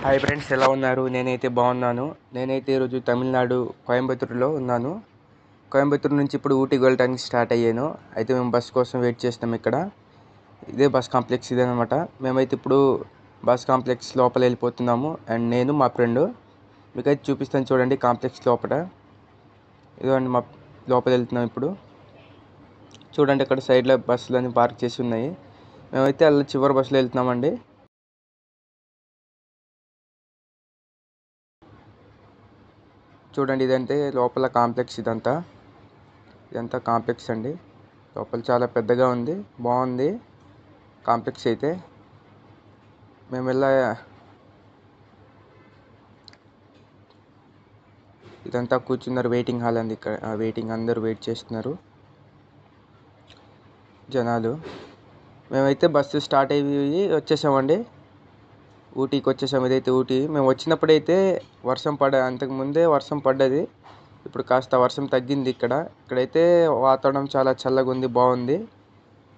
Hi friends, ఎలా ఉన్నారు? నేనైతే బాగున్నాను. నేనైతే ఈరోజు తమిళనాడు కోయంబత్తూరులో ఉన్నాను. కోయంబత్తూరు నుంచి ఇప్పుడు ఊటీకి వెళ్ళడానికి స్టార్ట్ అయ్యాను. అయితే మేము బస్ కోసం వెయిట్ చేస్తున్నాం ఇక్కడ. ఇదే బస్ కాంప్లెక్స్ ఇదనమాట. మేమైతే ఇప్పుడు బస్ కాంప్లెక్స్ లోపల వెళ్ళిపోతున్నాము. అండ్ నేను మా ఫ్రెండ్ మీకైతే చూపిస్తాను చూడండి కాంప్లెక్స్ లోపల. ఇదిగోండి మా లోపల వెళ్తున్నాం ఇప్పుడు. చూడండి అక్కడ సైడ్లో బస్సులన్నీ పార్క్ చేసి ఉన్నాయి. మేమైతే అలా చివరి బస్సులో వెళ్తున్నామండి. చూడండి ఇదంటే లోపల కాంప్లెక్స్ ఇదంతా కాంప్లెక్స్ అండి. లోపల చాలా పెద్దగా ఉంది, బాగుంది కాంప్లెక్స్ అయితే. మేము ఇదంతా కూర్చున్నారు, వెయిటింగ్ హాల్ అండి. ఇక్కడ వెయిటింగ్ అందరూ వెయిట్ చేస్తున్నారు జనాలు. మేమైతే బస్సు స్టార్ట్ అయ్యి వచ్చేసామండి, ఊటీకి వచ్చేసాము. ఇదైతే ఊటీ. మేము వచ్చినప్పుడైతే అంతకుముందే వర్షం పడ్డది. ఇప్పుడు కాస్త వర్షం తగ్గింది. ఇక్కడైతే వాతావరణం చాలా చల్లగా ఉంది, బాగుంది.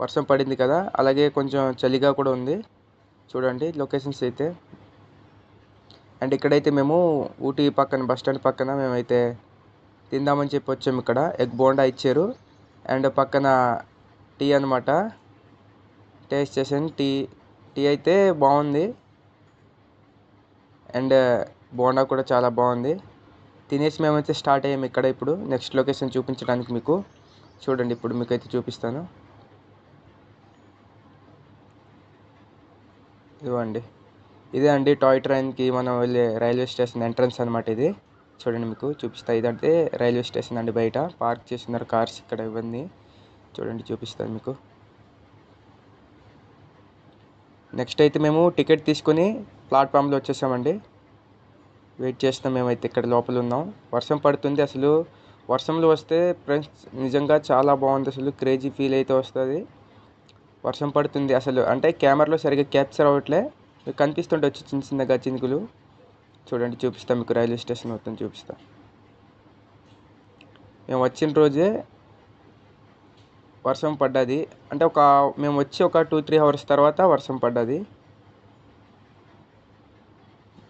వర్షం పడింది కదా, అలాగే కొంచెం చలిగా కూడా ఉంది. చూడండి లొకేషన్స్ అయితే. అండ్ ఇక్కడైతే మేము ఊటీ పక్కన బస్ స్టాండ్ పక్కన మేమైతే తిందామని చెప్పి వచ్చాము. ఇక్కడ ఎగ్ బోండా ఇచ్చారు అండ్ పక్కన టీ అనమాట. టేస్ట్ చేసాను. టీ అయితే బాగుంది అండ్ బోండా కూడా చాలా బాగుంది. తినేసి మేమైతే స్టార్ట్ అయ్యాము ఇక్కడ. ఇప్పుడు నెక్స్ట్ లొకేషన్ చూపించడానికి మీకు. చూడండి ఇప్పుడు మీకైతే చూపిస్తాను. ఇదిగోండి, ఇదే అండి టాయ్ ట్రైన్కి మనం వెళ్ళే రైల్వే స్టేషన్ ఎంట్రన్స్ అనమాట ఇది. చూడండి మీకు చూపిస్తా. ఇదంటే రైల్వే స్టేషన్ అండి. బయట పార్క్ చేస్తున్నారు కార్స్ ఇక్కడ ఇవన్నీ. చూడండి చూపిస్తాను మీకు. నెక్స్ట్ అయితే మేము టికెట్ తీసుకొని ప్లాట్ఫామ్లో వచ్చేసామండి. వెయిట్ చేస్తున్నాం. మేమైతే ఇక్కడ లోపల ఉన్నాం. వర్షం పడుతుంది. అసలు వర్షంలో వస్తే ఫ్రెండ్స్ నిజంగా చాలా బాగుంది. అసలు క్రేజీ ఫీల్ అయితే వస్తుంది. వర్షం పడుతుంది అసలు, అంటే కెమెరాలో సరిగ్గా క్యాప్చర్ అవ్వట్లే. మీకు కనిపిస్తుండొచ్చు చిన్న చిన్నగా చినుకులు. చూడండి చూపిస్తాం మీకు, రైల్వే స్టేషన్ మొత్తం చూపిస్తా. మేము వచ్చిన రోజే వర్షం పడ్డది. అంటే మేము వచ్చి ఒక 2-3 అవర్స్ తర్వాత వర్షం పడ్డది.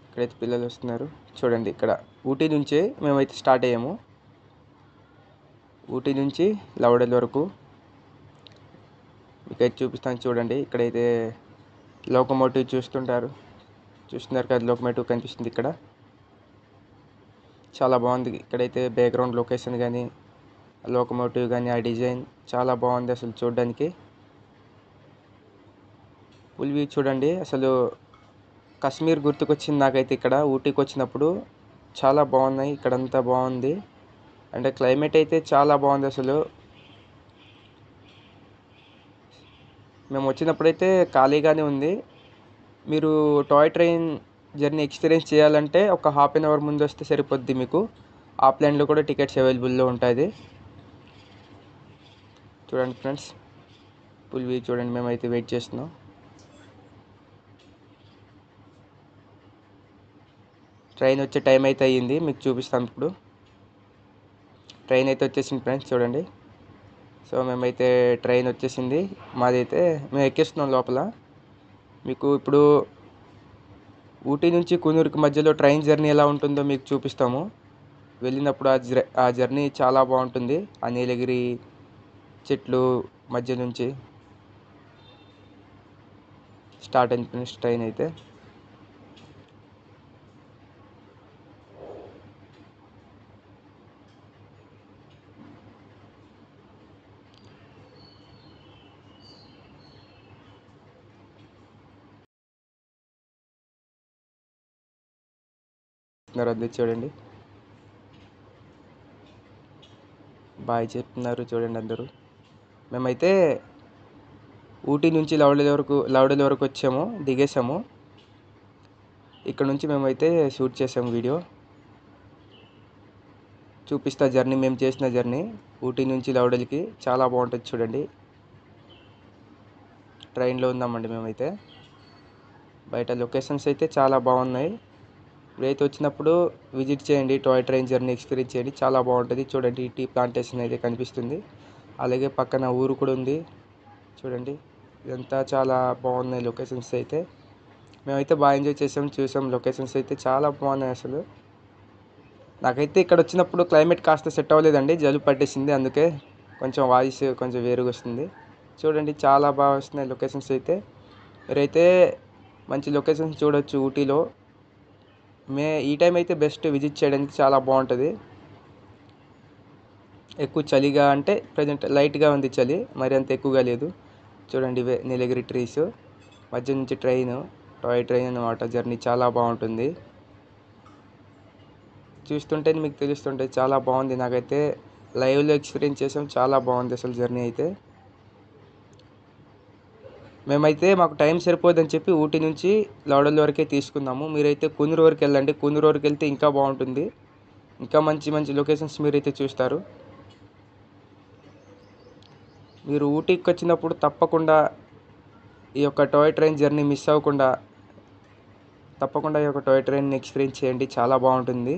ఇక్కడైతే పిల్లలు వస్తున్నారు. చూడండి ఇక్కడ ఊటీ నుంచే మేమైతే స్టార్ట్ అయ్యాము. ఊటీ నుంచి లవడల్ వరకు మీకైతే చూపిస్తాను చూడండి. ఇక్కడైతే లోకోమోటివ్ చూస్తున్నారు కదా, లోకోమోటివ్ కనిపిస్తుంది ఇక్కడ. చాలా బాగుంది. ఇక్కడైతే బ్యాక్గ్రౌండ్ లొకేషన్ కానీ, లోకోమోటివ్ కానీ, ఆ డిజైన్ చాలా బాగుంది అసలు చూడడానికి. ఫుల్ వ్యూ చూడండి. అసలు కాశ్మీర్ గుర్తుకొచ్చింది నాకైతే ఇక్కడ ఊటీకి వచ్చినప్పుడు. చాలా బాగున్నాయి ఇక్కడంతా, బాగుంది. అంటే క్లైమేట్ అయితే చాలా బాగుంది అసలు. మేము వచ్చినప్పుడైతే ఖాళీగానే ఉంది. మీరు టాయ్ ట్రైన్ జర్నీ ఎక్స్పీరియన్స్ చేయాలంటే ఒక హాఫ్ అన్ అవర్ ముందు వస్తే సరిపోద్ది మీకు. ఆఫ్లైన్లో కూడా టికెట్స్ అవైలబుల్లో ఉంటుంది. చూడండి ఫ్రెండ్స్, ఫుల్ వ్యూ చూడండి. మేమైతే వెయిట్ చేస్తున్నాం. ట్రైన్ వచ్చే టైం అయితే అయ్యింది, మీకు చూపిస్తాం ఇప్పుడు. ట్రైన్ అయితే వచ్చేసింది ఫ్రెండ్స్, చూడండి. సో మేమైతే ట్రైన్ వచ్చేసింది మాదైతే. మేము ఎక్కేస్తున్నాం లోపల. మీకు ఇప్పుడు ఊటీ నుంచి కూనూరుకి మధ్యలో ట్రైన్ జర్నీ ఎలా ఉంటుందో మీకు చూపిస్తాము. వెళ్ళినప్పుడు ఆ జర్నీ చాలా బాగుంటుంది. ఆ నీలగిరి చెట్లు మధ్య నుంచి స్టార్ట్ అయింది ఫ్రెండ్స్ ట్రైన్ అయితే. అది చూడండి, బాయ్ చెప్తున్నారు చూడండి అందరూ. మేమైతే ఊటీ నుంచి లవడలి వరకు వచ్చాము, దిగేసాము. ఇక్కడ నుంచి మేమైతే షూట్ చేసాము వీడియో. చూపిస్తా జర్నీ, మేము చేసిన జర్నీ ఊటీ నుంచి లవడలికి. చాలా బాగుంటుంది చూడండి. ట్రైన్లో ఉన్నామండి మేమైతే. బయట లొకేషన్స్ అయితే చాలా బాగున్నాయి. ఇప్పుడైతే వచ్చినప్పుడు విజిట్ చేయండి, టాయ్ ట్రైన్ జర్నీ ఎక్స్పీరియన్స్ చేయండి, చాలా బాగుంటుంది. చూడండి టీ ప్లాంటేషన్ అయితే కనిపిస్తుంది. అలాగే పక్కన ఊరు కూడా ఉంది చూడండి. ఇదంతా చాలా బాగున్నాయి లొకేషన్స్ అయితే. మేమైతే బాగా ఎంజాయ్ చేసాం, చూసాం. లొకేషన్స్ అయితే చాలా బాగున్నాయి అసలు. నాకైతే ఇక్కడ వచ్చినప్పుడు క్లైమేట్ కాస్త సెట్ అవ్వలేదండి, జలుబు పట్టేసింది. అందుకే కొంచెం వాయిస్ కొంచెం వేరుగా వస్తుంది. చూడండి చాలా బాగా వస్తున్నాయి లొకేషన్స్ అయితే. మీరైతే మంచి లొకేషన్స్ చూడొచ్చు ఊటీలో. ఈ టైం అయితే బెస్ట్ విజిట్ చేయడానికి, చాలా బాగుంటుంది. ఎక్కువ చలిగా అంటే ప్రజెంట్ లైట్గా ఉంది చలి, మరి అంత ఎక్కువగా లేదు. చూడండి ఇవే నీలగిరి ట్రీస్, మధ్య నుంచి టాయ్ ట్రైన్ అనమాట. జర్నీ చాలా బాగుంటుంది. చూస్తుంటే మీకు తెలుస్తుంటుంది, చాలా బాగుంది. నాకైతే లైవ్లో ఎక్స్పీరియన్స్ చేసాం, చాలా బాగుంది అసలు జర్నీ అయితే. మేమైతే మాకు టైం సరిపోదని చెప్పి ఊటీ నుంచి లౌడల్ వరకే తీసుకున్నాము. మీరైతే కున్నూరు వరకు వెళ్ళండి. కున్నూరు వరకు వెళ్తే ఇంకా బాగుంటుంది, ఇంకా మంచి మంచి లొకేషన్స్ మీరైతే చూస్తారు. మీరు ఊటీకి వచ్చినప్పుడు తప్పకుండా ఈ యొక్క టాయ్ ట్రైన్ జర్నీ మిస్ అవ్వకుండా, తప్పకుండా ఈ యొక్క టాయ్ ట్రైన్ని ఎక్స్పీరియన్స్ చేయండి, చాలా బాగుంటుంది.